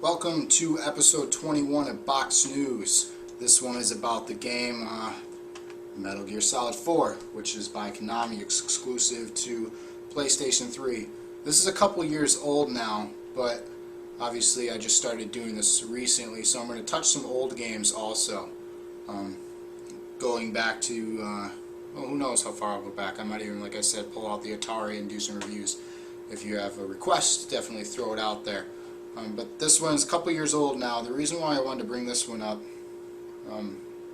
Welcome to episode 21 of Box News. This one is about the game Metal Gear Solid 4, which is by Konami, exclusive to PlayStation 3. This is a couple years old now, but obviously I just started doing this recently, so I'm going to touch some old games also. Going back to, well, who knows how far I'll go back. I might even, like I said, pull out the Atari and do some reviews. If you have a request, definitely throw it out there. But this one's a couple years old now. The reason why I wanted to bring this one up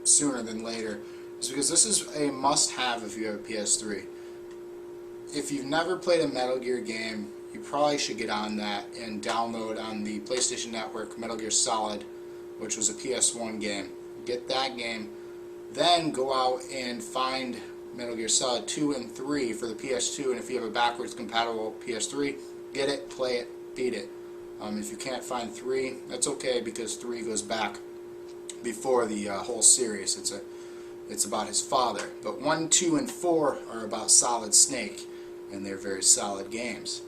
sooner than later is because this is a must-have if you have a PS3. If you've never played a Metal Gear game, you probably should get on that and download on the PlayStation Network Metal Gear Solid, which was a PS1 game. Get that game, then go out and find Metal Gear Solid 2 and 3 for the PS2, and if you have a backwards compatible PS3, get it, play it, beat it. If you can't find 3, that's okay, because 3 goes back before the whole series. It's about his father. But 1, 2, and 4 are about Solid Snake, and they're very solid games.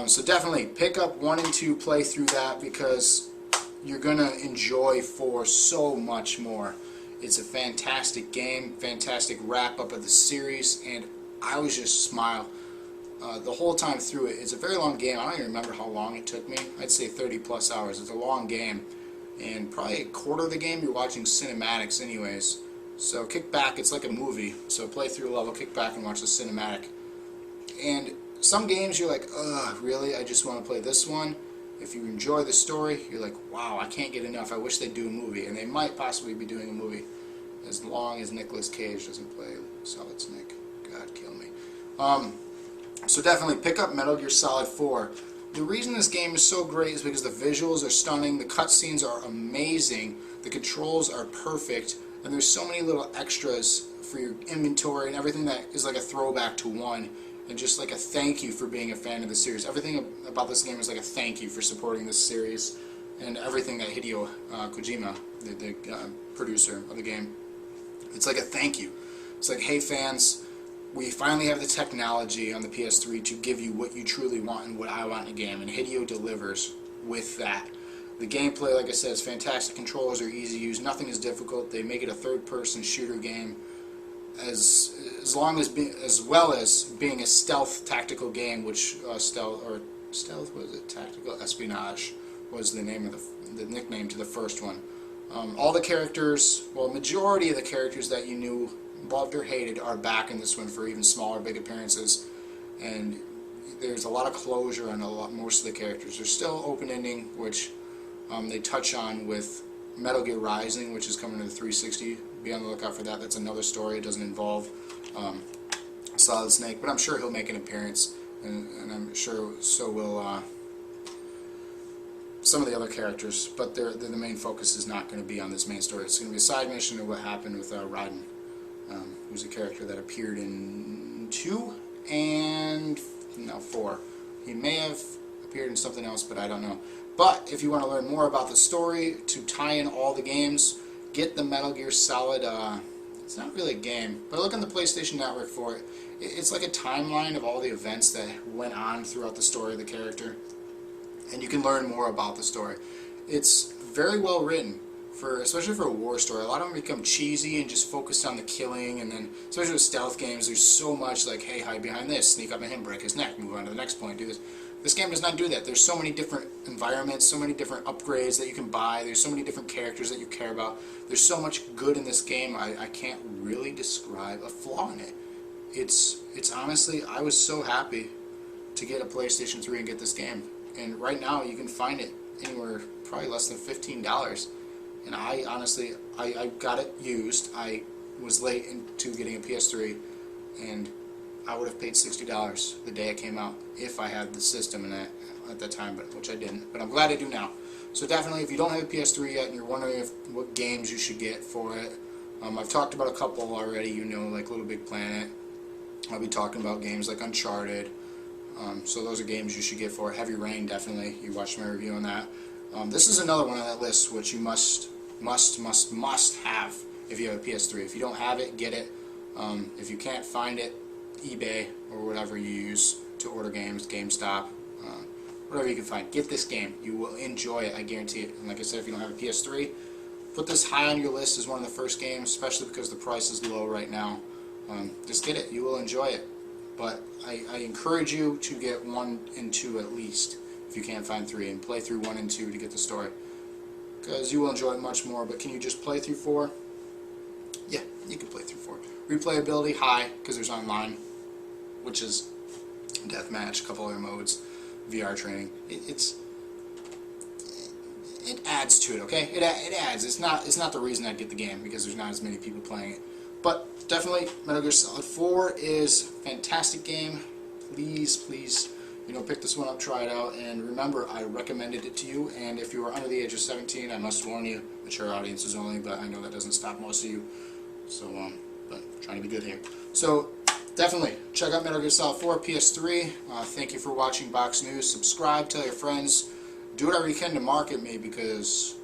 So definitely pick up 1 and 2, play through that, because you're going to enjoy 4 so much more. It's a fantastic game, fantastic wrap-up of the series, and I was just smile the whole time through it. It's a very long game. I don't even remember how long it took me. I'd say 30 plus hours. It's a long game, and probably a quarter of the game you're watching cinematics anyways. So kick back, it's like a movie, so play through a level, kick back and watch the cinematic. And some games you're like, ugh, really? I just want to play this one. If you enjoy the story, you're like, wow, I can't get enough. I wish they'd do a movie. And they might possibly be doing a movie, as long as Nicolas Cage doesn't play Solid Snake. God, kill me. So definitely pick up Metal Gear Solid 4. The reason this game is so great is because the visuals are stunning, the cutscenes are amazing, the controls are perfect, and there's so many little extras for your inventory and everything that is like a throwback to 1, and just like a thank you for being a fan of the series. Everything about this game is like a thank you for supporting this series, and everything that Hideo Kojima, the producer of the game, it's like a thank you. It's like, hey fans, we finally have the technology on the PS3 to give you what you truly want and what I want in a game, and Hideo delivers with that. The gameplay, like I said, is fantastic. Controllers are easy to use. Nothing is difficult. They make it a third-person shooter game, as well as being a stealth tactical game, which stealth was it? Tactical espionage was the name of the nickname to the first one. All the characters, well, majority of the characters that you knew, loved or hated, are back in this one for even smaller big appearances, and there's a lot of closure on most of the characters. There's still open ending, which they touch on with Metal Gear Rising, which is coming to the 360. Be on the lookout for that. That's another story. It doesn't involve Solid Snake, but I'm sure he'll make an appearance, and I'm sure so will some of the other characters, but the main focus is not going to be on this main story. It's going to be a side mission of what happened with Raiden, who's a character that appeared in 2 and 4. He may have appeared in something else, but I don't know. But if you want to learn more about the story, to tie in all the games, get the Metal Gear Solid, it's not really a game, but look on the PlayStation Network for it. It's like a timeline of all the events that went on throughout the story of the character, and you can learn more about the story. It's very well written, especially for a war story. A lot of them become cheesy and just focused on the killing, and then especially with stealth games, there's so much like, hey, hide behind this, sneak up on him, break his neck, move on to the next point, do this. This game does not do that. There's so many different environments, so many different upgrades that you can buy, there's so many different characters that you care about. There's so much good in this game, I can't really describe a flaw in it. It's honestly, I was so happy to get a PlayStation 3 and get this game. And right now you can find it anywhere probably less than $15. And I honestly, I got it used. I was late into getting a PS3, and I would have paid $60 the day it came out if I had the system in at that time, which I didn't. But I'm glad I do now. So definitely, if you don't have a PS3 yet and you're wondering what games you should get for it, I've talked about a couple already, like Little Big Planet. I'll be talking about games like Uncharted. So those are games you should get for it. Heavy Rain, definitely. You watched my review on that. This is another one on that list which you must have if you have a PS3. If you don't have it, get it. If you can't find it, eBay or whatever you use to order games, GameStop, whatever you can find. Get this game. You will enjoy it, I guarantee it. And like I said, if you don't have a PS3, put this high on your list as one of the first games, especially because the price is low right now. Just get it. You will enjoy it. But I encourage you to get 1 and 2 at least, if you can't find 3, and play through 1 and 2 to get the story. Because you will enjoy it much more. But can you just play through 4? Yeah, you can play through 4. Replayability high, because there's online, which is deathmatch, a couple other modes, VR training. It adds to it, okay? It adds. It's not the reason I'd get the game, because there's not as many people playing it. But definitely, Metal Gear Solid 4 is a fantastic game. Please, pick this one up, try it out, and remember, I recommended it to you. And if you are under the age of 17, I must warn you, mature audiences only. But I know that doesn't stop most of you. So, but trying to be good here. So, definitely check out Metal Gear Solid 4 PS3. Thank you for watching Box News. Subscribe, tell your friends, do whatever you can to market me, because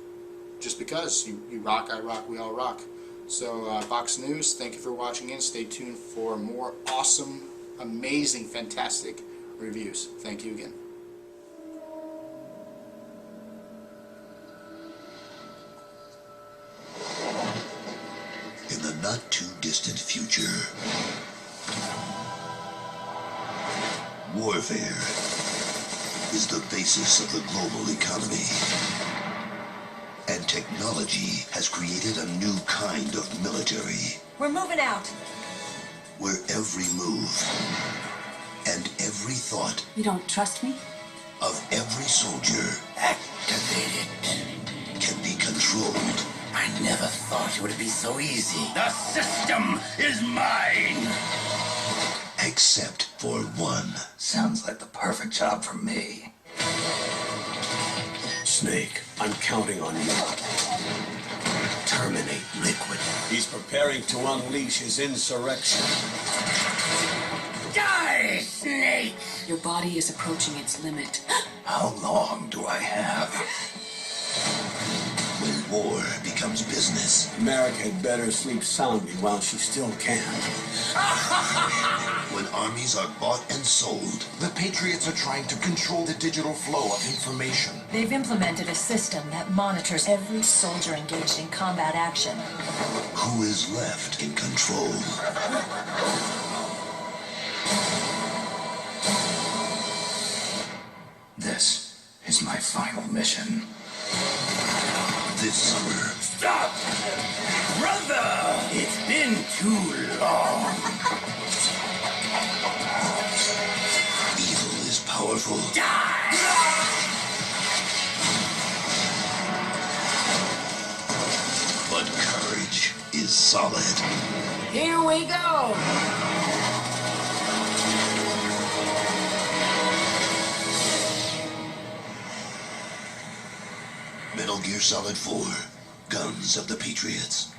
just because you rock, I rock, we all rock. So Box News, thank you for watching in. Stay tuned for more awesome, amazing, fantastic reviews. Thank you again. In the not too distant future, warfare is the basis of the global economy. And technology has created a new kind of military. We're moving out. Where every move and every thought You don't trust me? of every soldier Activated. can be controlled. I never thought it would be so easy. The system is mine! Except for one. Sounds like the perfect job for me. Snake, I'm counting on you. Terminate Liquid. He's preparing to unleash his insurrection. Die, Snake! Your body is approaching its limit. How long do I have? When war becomes business. Merrick had better sleep soundly while she still can. When armies are bought and sold. The Patriots are trying to control the digital flow of information. They've implemented a system that monitors every soldier engaged in combat action. Who is left in control? This is my final mission. This summer, Stop! Brother! It's been too long. evil is powerful. Die! But courage is solid. Here we go! Metal Gear Solid 4, Guns of the Patriots.